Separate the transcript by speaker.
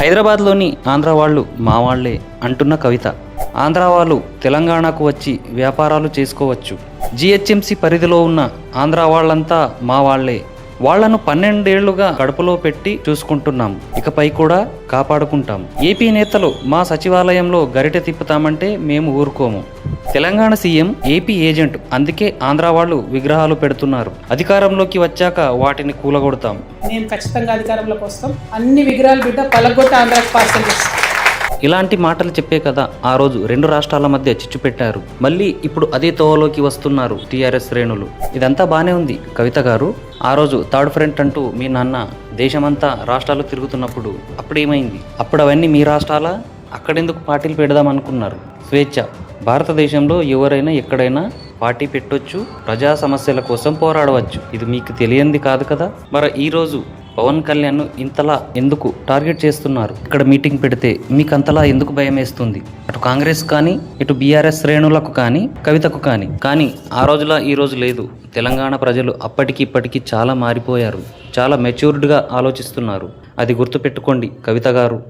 Speaker 1: హైదరాబాద్లోని ఆంధ్ర వాళ్ళు మా వాళ్లే అంటున్న కవిత. ఆంధ్ర వాళ్ళు తెలంగాణకు వచ్చి వ్యాపారాలు చేసుకోవచ్చు. జిహెచ్ఎంసి పరిధిలో ఉన్న ఆంధ్ర వాళ్ళంతా మా వాళ్లే. వాళ్లను 12 ఏళ్లుగా కడుపులో పెట్టి చూసుకుంటున్నాం, ఇకపై కూడా కాపాడుకుంటాం. ఏపీ నేతలు మా సచివాలయంలో గరిటె తిప్పుతామంటే మేము ఊరుకోము. తెలంగాణ సీఎం ఏపీ ఏజెంట్, అందుకే ఆంధ్ర వాళ్ళు విగ్రహాలు పెడుతున్నారు. అధికారంలోకి వచ్చాక వాటిని కూలగొడతాం.
Speaker 2: మేము ఖచ్చితంగా అధికారంలోకి వస్తాం. అన్ని విగ్రహాలు బిడ్డ పలగొట్టి ఆంధ్రాకి పార్సల్ చేస్తాం.
Speaker 1: ఇలాంటి మాటలు చెప్పే కదా ఆ రోజు 2 రాష్ట్రాల మధ్య చిచ్చు పెట్టారు. మళ్ళీ ఇప్పుడు అదే తోవలోకి వస్తున్నారు టీఆర్ఎస్ శ్రేణులు. ఇదంతా బానే ఉంది కవిత గారు. ఆ రోజు థర్డ్ ఫ్రంట్ అంటూ మీ నాన్న దేశమంతా రాష్ట్రాలు తిరుగుతున్నప్పుడు అప్పుడేమైంది? అప్పుడు అవన్నీ మీ రాష్ట్రాలా? అక్కడెందుకు పార్టీలు పెడదాం అనుకున్నారు? స్వేచ్ఛ. భారతదేశంలో ఎవరైనా ఎక్కడైనా పార్టీ పెట్టొచ్చు, ప్రజా సమస్యల కోసం పోరాడవచ్చు. ఇది మీకు తెలియంది కాదు కదా. మరి ఈరోజు పవన్ కళ్యాణ్ ఇంతలా ఎందుకు టార్గెట్ చేస్తున్నారు? ఇక్కడ మీటింగ్ పెడితే మీకు అంతలా ఎందుకు భయం వేస్తుంది? అటు కాంగ్రెస్ కానీ, ఇటు బీఆర్ఎస్ శ్రేణులకు కానీ, కవితకు కానీ ఆ రోజులా ఈ రోజు లేదు. తెలంగాణ ప్రజలు అప్పటికి ఇప్పటికీ చాలా మారిపోయారు. చాలా మెచ్యూర్డ్గా ఆలోచిస్తున్నారు. అది గుర్తుపెట్టుకోండి కవిత గారు.